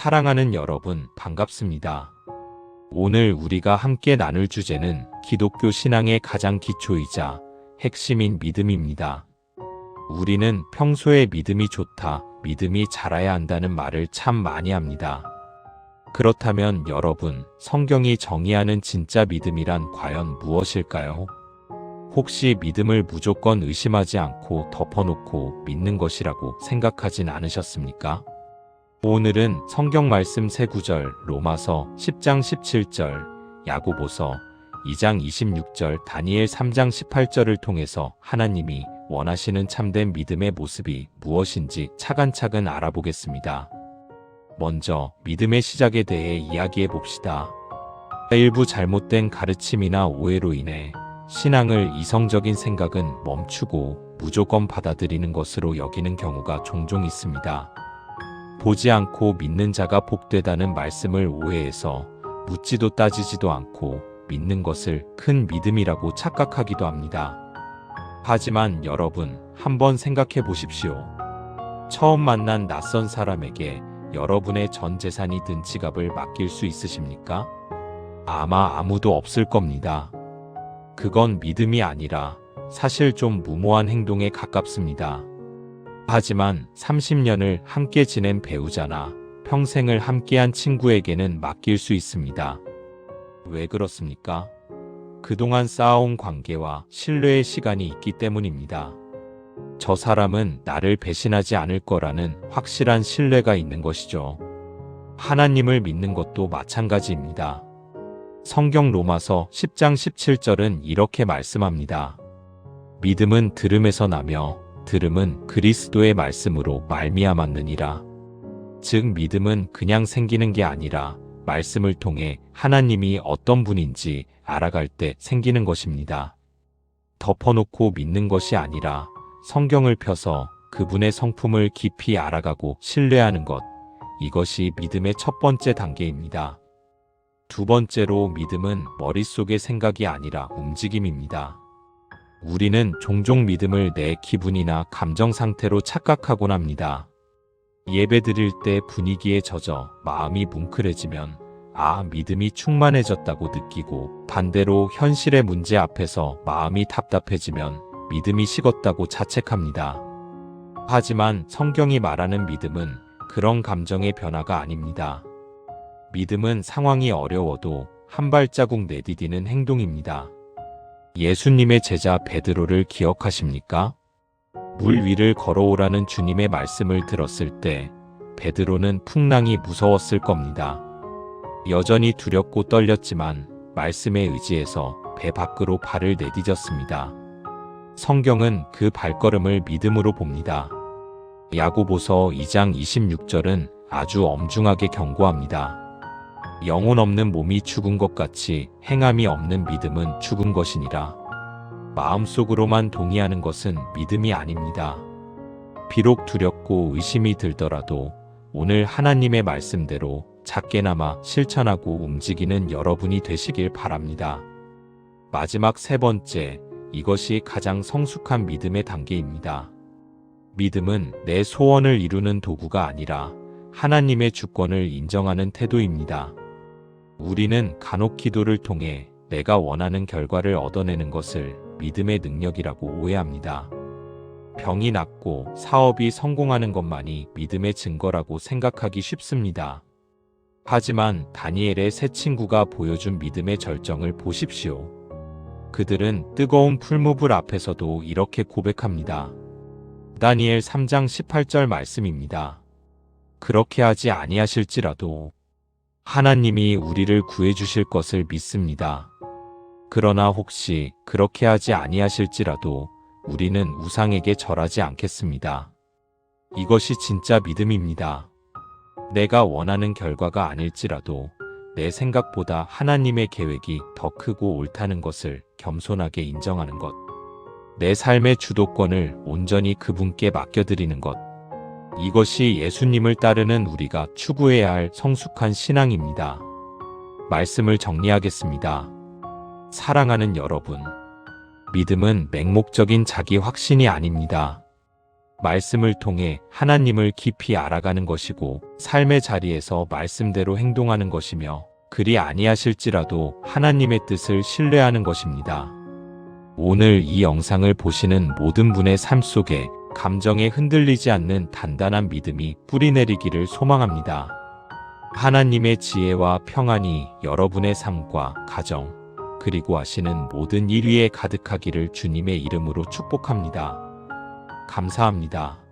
사랑하는 여러분, 반갑습니다. 오늘 우리가 함께 나눌 주제는 기독교 신앙의 가장 기초이자 핵심인 믿음입니다. 우리는 평소에 믿음이 좋다, 믿음이 자라야 한다는 말을 참 많이 합니다. 그렇다면 여러분, 성경이 정의하는 진짜 믿음이란 과연 무엇일까요? 혹시 믿음을 무조건 의심하지 않고 덮어놓고 믿는 것이라고 생각하진 않으셨습니까? 오늘은 성경 말씀 세 구절, 로마서 10장 17절, 야고보서 2장 26절, 다니엘 3장 18절을 통해서 하나님이 원하시는 참된 믿음의 모습이 무엇인지 차근차근 알아보겠습니다. 먼저 믿음의 시작에 대해 이야기해 봅시다. 일부 잘못된 가르침이나 오해로 인해 신앙을 이성적인 생각은 멈추고 무조건 받아들이는 것으로 여기는 경우가 종종 있습니다. 보지 않고 믿는 자가 복되다는 말씀을 오해해서 묻지도 따지지도 않고 믿는 것을 큰 믿음이라고 착각하기도 합니다. 하지만 여러분, 한번 생각해 보십시오. 처음 만난 낯선 사람에게 여러분의 전 재산이 든 지갑을 맡길 수 있으십니까? 아마 아무도 없을 겁니다. 그건 믿음이 아니라 사실 좀 무모한 행동에 가깝습니다. 하지만 30년을 함께 지낸 배우자나 평생을 함께한 친구에게는 맡길 수 있습니다. 왜 그렇습니까? 그동안 쌓아온 관계와 신뢰의 시간이 있기 때문입니다. 저 사람은 나를 배신하지 않을 거라는 확실한 신뢰가 있는 것이죠. 하나님을 믿는 것도 마찬가지입니다. 성경 로마서 10장 17절은 이렇게 말씀합니다. 믿음은 들음에서 나며 들음은 그리스도의 말씀으로 말미암았느니라. 즉 믿음은 그냥 생기는 게 아니라 말씀을 통해 하나님이 어떤 분인지 알아갈 때 생기는 것입니다. 덮어놓고 믿는 것이 아니라 성경을 펴서 그분의 성품을 깊이 알아가고 신뢰하는 것, 이것이 믿음의 첫 번째 단계입니다. 두 번째로 믿음은 머릿속의 생각이 아니라 움직임입니다. 우리는 종종 믿음을 내 기분이나 감정 상태로 착각하곤 합니다. 예배 드릴 때 분위기에 젖어 마음이 뭉클해지면 믿음이 충만해졌다고 느끼고, 반대로 현실의 문제 앞에서 마음이 답답해지면 믿음이 식었다고 자책합니다. 하지만 성경이 말하는 믿음은 그런 감정의 변화가 아닙니다. 믿음은 상황이 어려워도 한 발자국 내디디는 행동입니다. 예수님의 제자 베드로를 기억하십니까? 물 위를 걸어오라는 주님의 말씀을 들었을 때 베드로는 풍랑이 무서웠을 겁니다. 여전히 두렵고 떨렸지만 말씀에 의지해서 배 밖으로 발을 내디뎠습니다. 성경은 그 발걸음을 믿음으로 봅니다. 야고보서 2장 26절은 아주 엄중하게 경고합니다. 영혼 없는 몸이 죽은 것 같이 행함이 없는 믿음은 죽은 것이니라. 마음속으로만 동의하는 것은 믿음이 아닙니다. 비록 두렵고 의심이 들더라도 오늘 하나님의 말씀대로 작게나마 실천하고 움직이는 여러분이 되시길 바랍니다. 마지막 세 번째, 이것이 가장 성숙한 믿음의 단계입니다. 믿음은 내 소원을 이루는 도구가 아니라 하나님의 주권을 인정하는 태도입니다. 우리는 간혹 기도를 통해 내가 원하는 결과를 얻어내는 것을 믿음의 능력이라고 오해합니다. 병이 낫고 사업이 성공하는 것만이 믿음의 증거라고 생각하기 쉽습니다. 하지만 다니엘의 세 친구가 보여준 믿음의 절정을 보십시오. 그들은 뜨거운 풀무불 앞에서도 이렇게 고백합니다. 다니엘 3장 18절 말씀입니다. 그렇게 하지 아니하실지라도 하나님이 우리를 구해주실 것을 믿습니다. 그러나 혹시 그렇게 하지 아니하실지라도 우리는 우상에게 절하지 않겠습니다. 이것이 진짜 믿음입니다. 내가 원하는 결과가 아닐지라도 내 생각보다 하나님의 계획이 더 크고 옳다는 것을 겸손하게 인정하는 것. 내 삶의 주도권을 온전히 그분께 맡겨드리는 것. 이것이 예수님을 따르는 우리가 추구해야 할 성숙한 신앙입니다. 말씀을 정리하겠습니다. 사랑하는 여러분, 믿음은 맹목적인 자기 확신이 아닙니다. 말씀을 통해 하나님을 깊이 알아가는 것이고 삶의 자리에서 말씀대로 행동하는 것이며 그리 아니하실지라도 하나님의 뜻을 신뢰하는 것입니다. 오늘 이 영상을 보시는 모든 분의 삶 속에 감정에 흔들리지 않는 단단한 믿음이 뿌리내리기를 소망합니다. 하나님의 지혜와 평안이 여러분의 삶과 가정, 그리고 하시는 모든 일 위에 가득하기를 주님의 이름으로 축복합니다. 감사합니다.